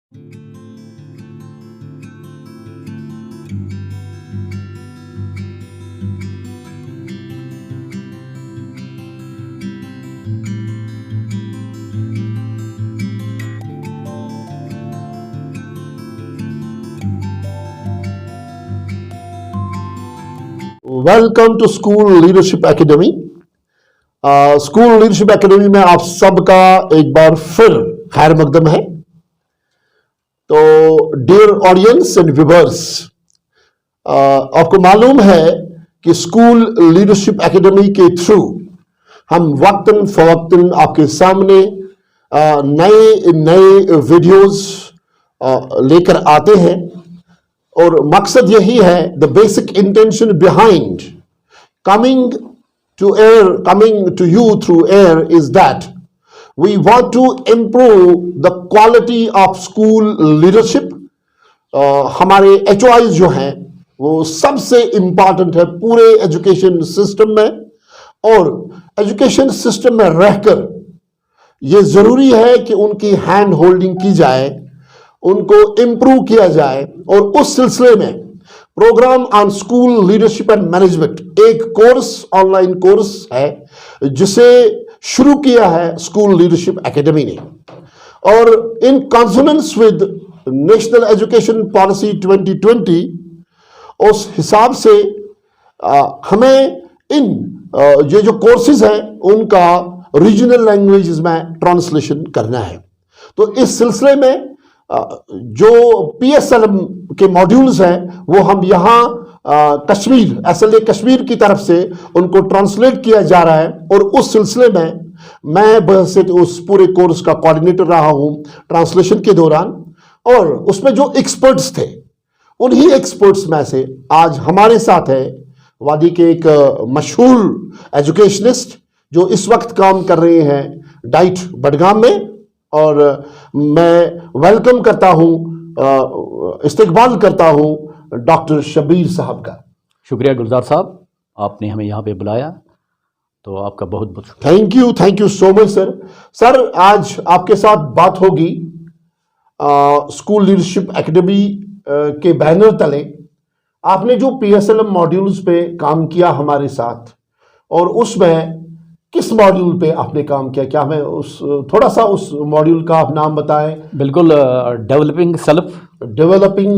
Welcome to school leadership academy. School leadership academy में आप सबका एक बार फिर खैर मकदम है। तो डियर ऑडियंस एंड व्यूअर्स, आपको मालूम है कि स्कूल लीडरशिप एकेडमी के थ्रू हम वक्तन फवक्तन आपके सामने नए नए वीडियोस लेकर आते हैं और मकसद यही है, the basic intention behind coming to you through air is that we want to improve the quality of school leadership. हमारे HOIs जो हैं वो सबसे इम्पॉर्टेंट है पूरे एजुकेशन सिस्टम में, और एजुकेशन सिस्टम में रहकर ये जरूरी है कि उनकी हैंड होल्डिंग की जाए, उनको इम्प्रूव किया जाए। और उस सिलसिले में programme on school leadership and management एक कोर्स, ऑनलाइन कोर्स है जिसे शुरू किया है स्कूल लीडरशिप एकेडमी ने, और in consonance with national education policy 2020 उस हिसाब से हमें इन ये जो कोर्सेज हैं उनका रीजनल लैंग्वेजेस में ट्रांसलेशन करना है। तो इस सिलसिले में जो PSLM के मॉड्यूल्स हैं वो हम यहाँ कश्मीर SLA कश्मीर की तरफ से उनको ट्रांसलेट किया जा रहा है, और उस सिलसिले में मैं बहैसियत उस पूरे कोर्स का कोऑर्डिनेटर रहा हूँ ट्रांसलेशन के दौरान। और उसमें जो एक्सपर्ट्स थे उन्हीं एक्सपर्ट्स में से आज हमारे साथ है वादी के एक मशहूर एजुकेशनिस्ट जो इस वक्त काम कर रहे हैं डाइट बडगाम में, और मैं वेलकम करता हूं, इस्तकबाल करता हूं डॉक्टर शबीर साहब का। शुक्रिया गुलजार साहब, आपने हमें यहाँ पे बुलाया तो आपका बहुत बहुत thank you so much sir. Sir, आज आपके साथ बात होगी स्कूल लीडरशिप एकेडमी के बैनर तले आपने जो PSLM मॉड्यूल्स पे काम किया हमारे साथ, और उसमें किस मॉड्यूल पे आपने काम किया, क्या हमें थोड़ा सा उस मॉड्यूल का आप नाम बताएं। बिल्कुल, डेवलपिंग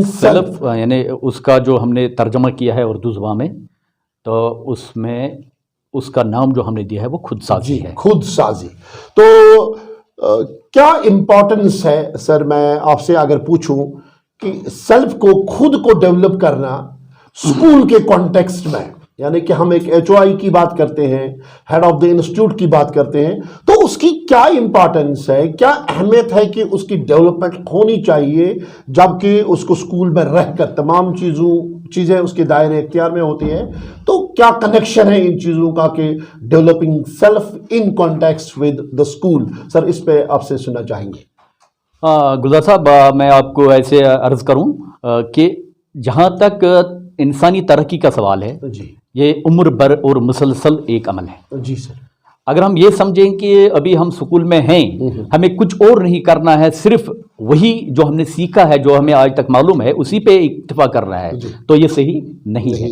सेल्फ यानी उसका जो हमने तर्जमा किया है उर्दू ज़बान में, तो उसमें उसका नाम जो हमने दिया है वो खुद साजी है। खुद साजी। तो क्या इम्पोर्टेंस है सर, मैं आपसे अगर पूछूं कि सेल्फ को, खुद को डेवलप करना स्कूल के कॉन्टेक्स्ट में, यानी कि हम एक HOI की बात करते हैं, हेड ऑफ द इंस्टीट्यूट की बात करते हैं, तो उसकी क्या इंपॉर्टेंस है, क्या अहमियत है कि उसकी डेवलपमेंट होनी चाहिए, जबकि उसको स्कूल में रहकर तमाम चीज़ें उसके दायरे इख्तियार में होती हैं। तो क्या कनेक्शन है इन चीज़ों का कि developing self in context with the school? Sir, इस पे आपसे सुनना चाहेंगे। गुलजार साहब, मैं आपको ऐसे अर्ज करूं कि जहां तक इंसानी तरक्की का सवाल है जी, ये उम्र भर और मुसलसल एक अमल है। जी सर। अगर हम ये समझें कि अभी हम स्कूल में हैं, हमें कुछ और नहीं करना है, सिर्फ वही जो हमने सीखा है, जो हमें आज तक मालूम है, उसी पे इक्तफा करना है, तो ये सही नहीं है।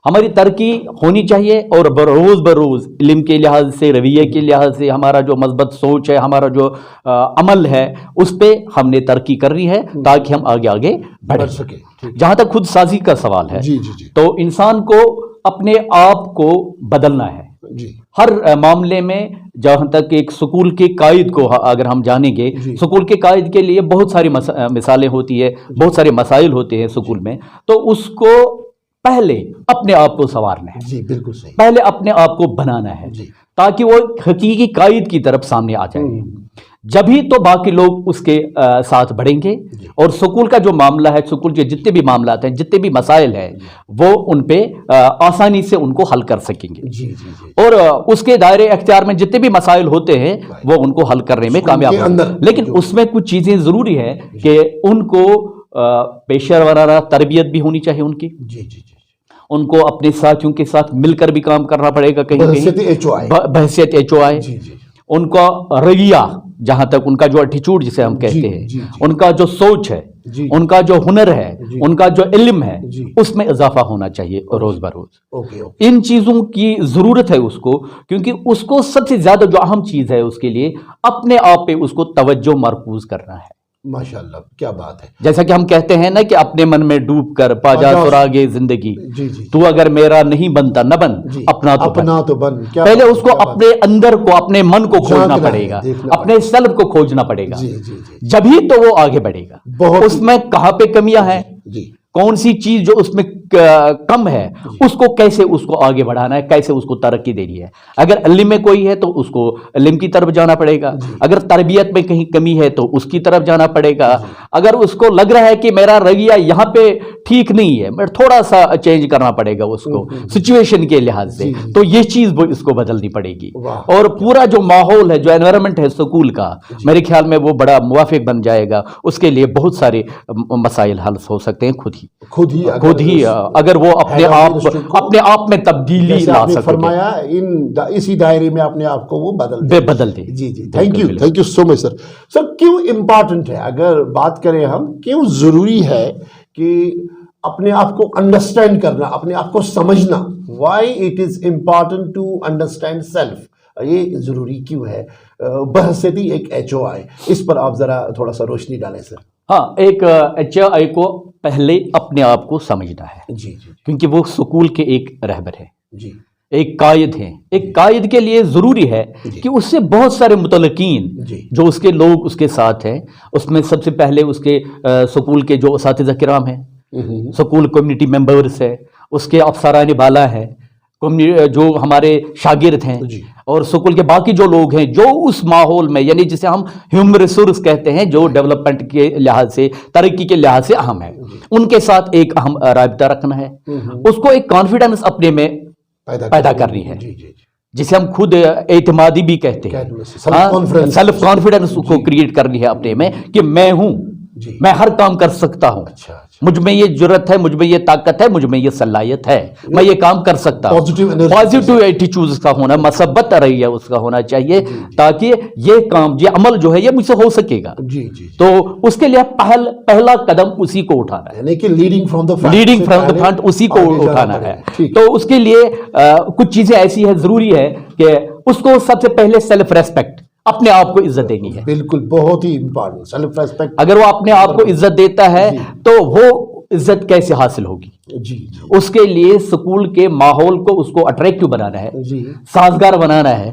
हमारी तरक्की होनी चाहिए, और बरोज़ बरोज़ इल्म के लिहाज से, रवैये के लिहाज से, हमारा जो मज़बूत सोच है, हमारा जो अमल है, उस पर हमने तरक्की करनी है ताकि हम आगे आगे बढ़ सके। जहाँ तक खुद साजी का सवाल है, तो इंसान को अपने आप को बदलना है हर मामले में। जहाँ तक एक स्कूल के कायद को अगर हम जानेंगे, स्कूल के कायद के लिए बहुत सारी मिसालें होती है, बहुत सारे मसाइल होते हैं स्कूल में, तो उसको पहले अपने आप को संवारना है। जी, बिल्कुल सही। पहले अपने आप को बनाना है ताकि वो हकीकी कायद की तरफ सामने आ जाए, जभी तो बाकी लोग उसके साथ बढ़ेंगे, और स्कूल का जो मामला है, स्कूल के जितने भी मामला हैं, जितने भी मसाइल हैं, वो उन पे आसानी से उनको हल कर सकेंगे। और उसके दायरे अख्तियार में जितने भी मसाइल होते हैं वो उनको हल करने में कामयाब होंगे। लेकिन उसमें कुछ चीज़ें ज़रूरी है कि उनको पेशेवराना तरबियत भी होनी चाहिए उनकी। उनको अपने साथियों के साथ मिलकर भी काम करना पड़ेगा, कहीं कहीं बहसियत HOI। उनका रवैया, जहां तक उनका जो एटीट्यूड जिसे हम कहते हैं, जी। उनका जो सोच है, जी। उनका जो हुनर है, जी। उनका जो इल्म है, जी। उसमें इजाफा होना चाहिए रोज बरोज। Okay okay. इन चीजों की जरूरत है उसको, क्योंकि उसको सबसे ज्यादा जो अहम चीज है उसके लिए अपने आप पे उसको तवज्जो मरकूज करना है। माशाल्लाह, क्या बात है। जैसा कि हम कहते हैं ना कि अपने मन में डूब कर पाजा सुरागे जिंदगी, जी जी। तू अगर मेरा नहीं बनता न बन, जी। अपना तो बन। अपना तो बन। क्या पहले बात, उसको क्या बात। अपने अंदर को, अपने मन को खोजना झांकना है, पड़ेगा, देखना अपने सेल्फ को खोजना पड़ेगा। जी जी जी। जभी तो वो आगे बढ़ेगा। बहुत उसमें कहां पे कमियां हैं, जी कौन सी चीज जो उसमें कम है, उसको कैसे उसको आगे बढ़ाना है, कैसे उसको तरक्की देनी है। अगर इल्म में कोई है तो उसको इल्म की तरफ जाना पड़ेगा, अगर तरबियत में कहीं कमी है तो उसकी तरफ जाना पड़ेगा। अगर उसको लग रहा है कि मेरा रवैया यहाँ पे ठीक नहीं है, मैं थोड़ा सा चेंज करना पड़ेगा उसको सिचुएशन के लिहाज से, तो ये चीज वो इसको बदलनी पड़ेगी। और पूरा जो माहौल है, जो एनवायरनमेंट है स्कूल का, मेरे ख्याल में वो बड़ा मुवाफिक बन जाएगा। उसके लिए बहुत सारे मसाइल हल हो सकते हैं खुद ही अगर वो अपने आप में तब्दीली ला सके, फरमाया इसी दायरे में अपने आप को वो बदल दे। जी जी, thank you so much sir. Sir, क्यों इम्पोर्टेंट है, अगर बात करें हम, क्यों जरूरी है कि अपने आप को अंडरस्टैंड करना, अपने आप को समझना? Why it is important to understand self, ये जरूरी क्यों है? बहसती एक HOI, इस पर आप जरा थोड़ा सा रोशनी डालें सर। हाँ, एक HOI को पहले अपने आप को समझना है। जी जी क्योंकि वो स्कूल के एक रहबर है, जी, एक कायद है। एक कायद के लिए जरूरी है कि उससे बहुत सारे मुतलकीन जो उसके लोग उसके साथ हैं, उसमें सबसे पहले उसके स्कूल के जो असातिज़ा किराम हैं, स्कूल कम्युनिटी मेंबर्स है, उसके अफसरान बाला है, जो हमारे शागिर्द हैं, और स्कूल के बाकी जो लोग हैं जो उस माहौल में, यानी जिसे हम ह्यूमन रिसोर्स कहते हैं, जो डेवलपमेंट के लिहाज से, तरक्की के लिहाज से अहम है, उनके साथ एक अहम राबता रखना है। उसको एक कॉन्फिडेंस अपने में पैदा करनी है, जिसे हम खुद एतमादी भी कहते हैं। सेल्फ कॉन्फिडेंस को क्रिएट करनी है अपने में कि मैं हूं, मैं हर काम कर सकता हूं, मुझ में ये जुर्रत है, मुझ में ये ताकत है, मुझ में ये सलाहियत है, मैं ये काम कर सकता हूं। पॉजिटिव एटीट्यूड का होना, मसब्बत रही है उसका होना चाहिए, ताकि ये काम, ये अमल जो है ये मुझसे हो सकेगा। तो उसके लिए पहला कदम उसी को उठाना है, यानी कि लीडिंग फ्रॉम द फ्रंट उसी को उठाना है। तो उसके लिए कुछ चीजें ऐसी है, जरूरी है कि उसको सबसे पहले सेल्फ रेस्पेक्ट, अपने आप को इज्जत देनी है। बिल्कुल, बहुत ही इंपॉर्टेंट, सेल्फ रेस्पेक्ट। अगर वो अपने आप को इज्जत देता है तो वो इज्जत कैसे हासिल होगी? जी। उसके लिए स्कूल के माहौल को उसको अट्रैक्टिव बनाना है, साजगार बनाना है,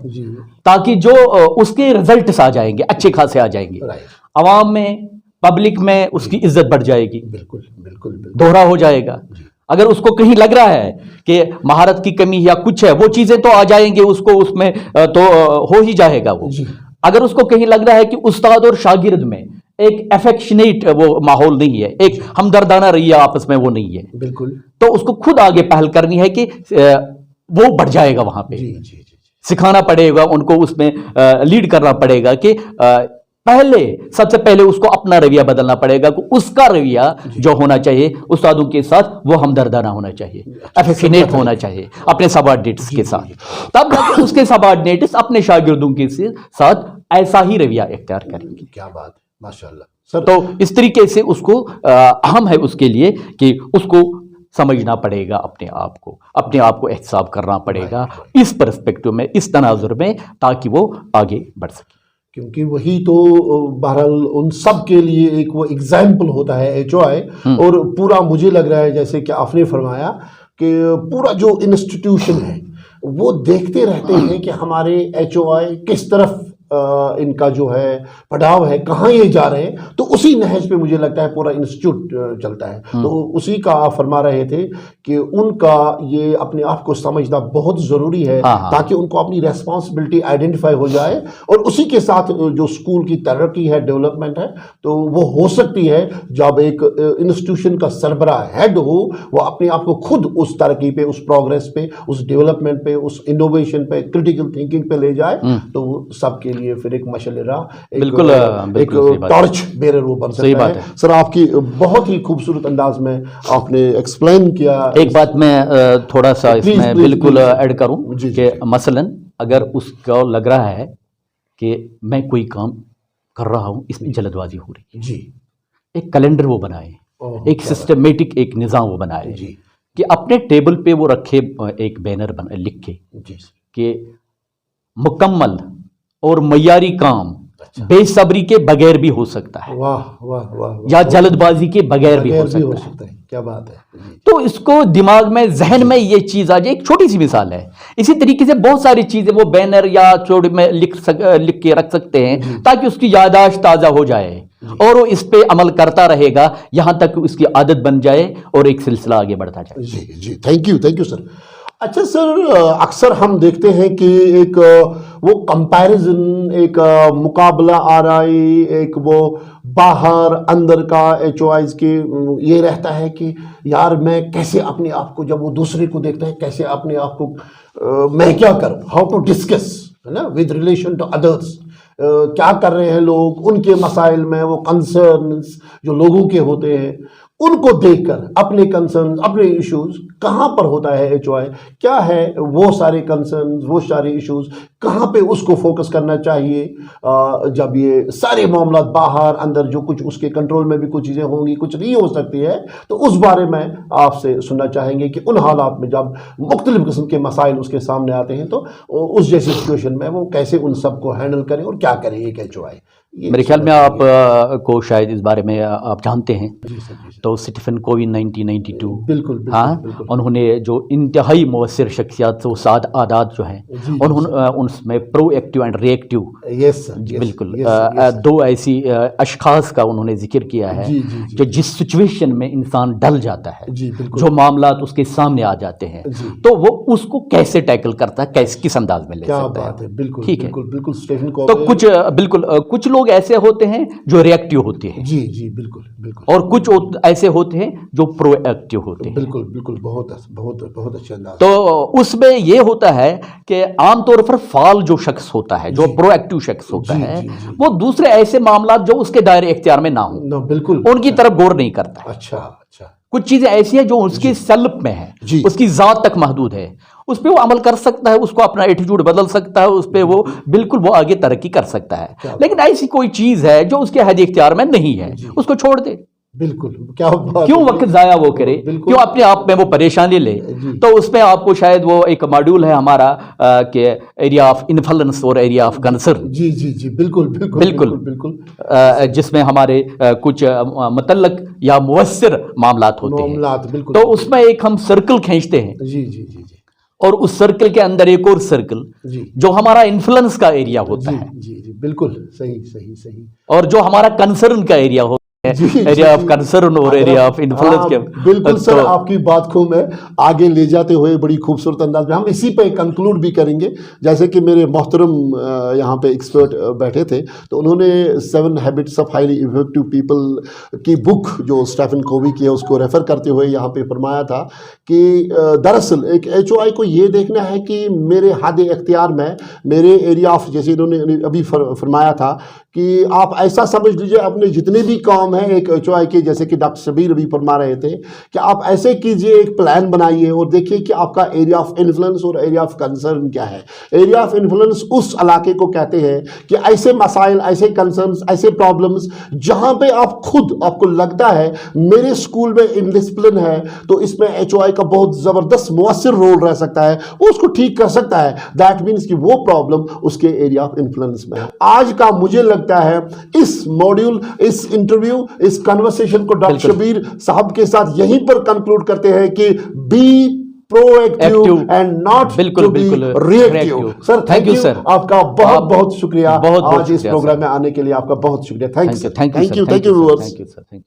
ताकि जो उसके रिजल्ट्स आ जाएंगे, अच्छे खासे आ जाएंगे, आवाम में, पब्लिक में उसकी इज्जत बढ़ जाएगी। बिल्कुल बिल्कुल, दोहरा हो जाएगा। अगर उसको कहीं लग रहा है कि महारत की कमी या कुछ है, वो चीजें तो आ जाएंगे उसको, उसमें तो हो ही जाएगा वो। अगर उसको कहीं लग रहा है कि उस्ताद और शागिर्द में एक एफेक्शनेट वो माहौल नहीं है, एक हमदर्दाना रवैया आपस में वो नहीं है, बिल्कुल, तो उसको खुद आगे पहल करनी है कि वो बढ़ जाएगा वहां पे। सिखाना पड़ेगा उनको, उसमें लीड करना पड़ेगा कि सबसे पहले उसको अपना रवैया बदलना पड़ेगा कि उसका रवैया जो होना चाहिए उस्तादों के साथ वो हमदर्दाना होना चाहिए, एफेक्शनेट होना चाहिए अपने सबऑर्डिनेट्स के साथ। तब जाके उसके सबऑर्डिनेट्स अपने शागिर्दों के साथ ऐसा ही रवैया इख्तियार करेंगे। क्या बात, माशाल्लाह सर। तो इस तरीके से उसको अहम है उसके लिए कि उसको समझना पड़ेगा अपने आप को एहसाब करना पड़ेगा इस पर्सपेक्टिव में, इस तनाजुर में, ताकि वो आगे बढ़ सके। क्योंकि वही तो बहरहाल उन सब के लिए एक वो एग्जाम्पल होता है HOI। और पूरा मुझे लग रहा है जैसे कि आपने फरमाया कि पूरा जो इंस्टीट्यूशन है वो देखते रहते हैं कि हमारे HOI किस तरफ इनका जो है पड़ाव है, कहाँ ये जा रहे हैं। तो उसी नहज पे मुझे लगता है पूरा इंस्टीट्यूट चलता है। तो उसी का आप फरमा रहे थे कि उनका ये अपने आप को समझना बहुत ज़रूरी है, ताकि उनको अपनी रेस्पॉन्सिबिलिटी आइडेंटिफाई हो जाए, और उसी के साथ जो स्कूल की तरक्की है, डेवलपमेंट है, तो वो हो सकती है जब एक इंस्टीट्यूशन का सरबराह हेड हो, वो अपने आप को खुद उस तरक्की पे, उस प्रोग्रेस पे, उस डेवलपमेंट पे, उस इनोवेशन पे, क्रिटिकल थिंकिंग पे ले जाए, तो सबके लिए फिर एक मशलेरा, एक टॉर्च बेरर वो बन सकता है। सर, आपकी बहुत ही खूबसूरत अंदाज में आपने एक्सप्लेन किया। एक बात मैं थोड़ा सा इसमें बिल्कुल ऐड करूं कि मसलन अगर उसको लग रहा है کہ میں کوئی کام کر رہا ہوں اس میں جلدبازی ہو رہی ہے. جی ایک کیلنڈر وہ بنائے, ایک سسٹمیٹک ایک نظام وہ بنائے جی کہ اپنے ٹیبل پہ وہ رکھے ایک بینر لکھ کے جی کہ مکمل اور معیاری کام بے صبری کے بغیر بھی ہو سکتا ہے, واہ واہ واہ یا جلد بازی کے بغیر بھی ہو سکتا ہے. کیا بات ہے. تو اس کو دماغ میں ذہن میں یہ چیز آ جائے. ایک چھوٹی سی مثال ہے, اسی طریقے سے بہت ساری چیزیں وہ بینر یا چھوٹے میں لکھ کے رکھ سکتے ہیں تاکہ اس کی یادداشت تازہ ہو جائے اور وہ اس پہ عمل کرتا رہے گا یہاں تک اس کی عادت بن جائے اور ایک سلسلہ آگے بڑھتا جائے. جی جی تھینک یو سر. اچھا سر, اکثر ہم دیکھتے ہیں کہ ایک وہ کمپیریزن, ایک مقابلہ آرائی, ایک وہ باہر اندر کا ایچ کے یہ رہتا ہے کہ یار میں کیسے اپنے آپ کو, جب وہ دوسرے کو دیکھتا ہے کیسے اپنے آپ کو میں کیا کروں, ہاؤ ٹو ڈسکس ہے نا ود ریلیشن ٹو ادرس, کیا کر رہے ہیں لوگ, ان کے مسائل میں وہ کنسرنز جو لوگوں کے ہوتے ہیں ان کو دیکھ کر اپنے کنسرنز, اپنے ایشوز کہاں پر ہوتا ہے ایچ او آئی, کیا ہے وہ سارے کنسرنز, وہ سارے ایشوز کہاں پہ اس کو فوکس کرنا چاہیے جب یہ سارے معاملات باہر اندر جو کچھ اس کے کنٹرول میں بھی کچھ چیزیں ہوں گی, کچھ نہیں ہو سکتی ہے, تو اس بارے میں آپ سے سننا چاہیں گے کہ ان حالات میں جب مختلف قسم کے مسائل اس کے سامنے آتے ہیں تو اس جیسی سچویشن میں وہ کیسے ان سب کو ہینڈل کریں اور کیا کریں ایک ایچ او آئی. میرے خیال میں آپ کو شاید اس بارے میں آپ جانتے ہیں, تو اسٹیفن کووی 1992 بالکل ہاں, انہوں نے جو انتہائی مؤثر شخصیات وہ 7 عادات جو ہیں ان میں پرو ایکٹیو اینڈ ری ایکٹیو, بالکل 2 ایسی اشخاص کا انہوں نے ذکر کیا ہے جو جس سچویشن میں انسان ڈل جاتا ہے, جو معاملات اس کے سامنے آ جاتے ہیں تو وہ اس کو کیسے ٹیکل کرتا ہے, کس انداز میں لے سکتا ہے. ٹھیک ہے, تو کچھ لوگ ایسے ہوتے ہیں جو ری ایکٹیو ہوتے ہیں, جی جی بالکل بالکل, اور کچھ ایسے ہوتے ہیں جو پرو ایکٹیو ہوتے ہیں. بالکل بالکل, بہت بہت اچھا انداز. تو اس میں یہ ہوتا ہے کہ عام طور پر فعال جو شخص ہوتا ہے, جو پرو ایکٹیو شخص ہوتا ہے, وہ دوسرے ایسے معاملات جو اس کے دائرے اختیار میں نہ ہوں بالکل ان کی طرف غور نہیں کرتا ہے. اچھا اچھا, کچھ چیزیں ایسی ہیں جو اس کی سیلف میں ہے, اس کی ذات تک محدود ہے, اس پہ وہ عمل کر سکتا ہے, اس کو اپنا ایٹیٹیوڈ بدل سکتا ہے, اس پہ وہ بالکل وہ آگے ترقی کر سکتا ہے. لیکن ایسی کوئی چیز ہے جو اس کے حد اختیار میں نہیں ہے, اس کو چھوڑ دے. بالکل, کیا کیوں وقت ضائع وہ کرے, کیوں اپنے آپ میں وہ پریشانی لے. تو اس میں آپ کو شاید وہ ایک ماڈیول ہے ہمارا کہ ایریا آف انفلوئنس اور ایریا آف کنسرن. جی جی جی بالکل بالکل بالکل, جس میں ہمارے کچھ متعلق یا مؤثر معاملات ہوتے ہیں, تو اس میں ایک ہم سرکل کھینچتے ہیں. جی جی جی جی, اور اس سرکل کے اندر ایک اور سرکل جو ہمارا انفلوئنس کا ایریا ہوتا ہے. جی جی بالکل صحیح صحیح صحیح, اور جو ہمارا کنسرن کا ایریا ہوتا ہے, ایریا آف کنسرن اور ایریا آف انفلوئنس کے. بالکل سر, آپ کی بات کو میں آگے لے جاتے ہوئے بڑی خوبصورت انداز میں ہم اسی پہ کنکلوڈ بھی کریں گے. جیسے کہ میرے محترم یہاں پہ ایکسپرٹ بیٹھے تھے, تو انہوں نے 7 habits of highly effective people کی بک جو اسٹیفن کووی کی ہے اس کو ریفر کرتے ہوئے یہاں پہ فرمایا تھا کہ دراصل ایک ایچ او آئی کو یہ دیکھنا ہے کہ میرے حد اختیار میں, میرے ایریا آف, جیسے انہوں نے ابھی فرمایا تھا کہ آپ ایسا سمجھ لیجئے اپنے جتنے بھی کام ہیں ایک ایچ او آئی کے, جیسے کہ ڈاکٹر شبیر ابھی فرما رہے تھے کہ آپ ایسے کیجئے, ایک پلان بنائیے اور دیکھیے کہ آپ کا ایریا آف انفلوئنس اور ایریا آف کنسرن کیا ہے. ایریا آف انفلوئنس اس علاقے کو کہتے ہیں کہ ایسے مسائل, ایسے کنسرنس, ایسے پرابلمز جہاں پہ آپ خود آپ کو لگتا ہے میرے اسکول میں انڈسپلن ہے تو اس میں ایچ او آئی کا بہت زبردست مؤثر رول رہ سکتا ہے, وہ اس کو ٹھیک کر سکتا ہے. دیٹ مینس کہ وہ پرابلم اس کے ایریا آف انفلوئنس میں ہے. آج کا مجھے لگتا ہے اس موڈیول, اس انٹرویو, اس کنورسیشن کو ڈاکٹر شبیر صاحب کے ساتھ یہیں پر کنکلوڈ کرتے ہیں کہ be proactive and not to be reactive. Sir thank you, آپ کا بہت بہت شکریہ, آج اس پروگرام میں آنے کے لیے آپ کا بہت شکریہ. Thank you.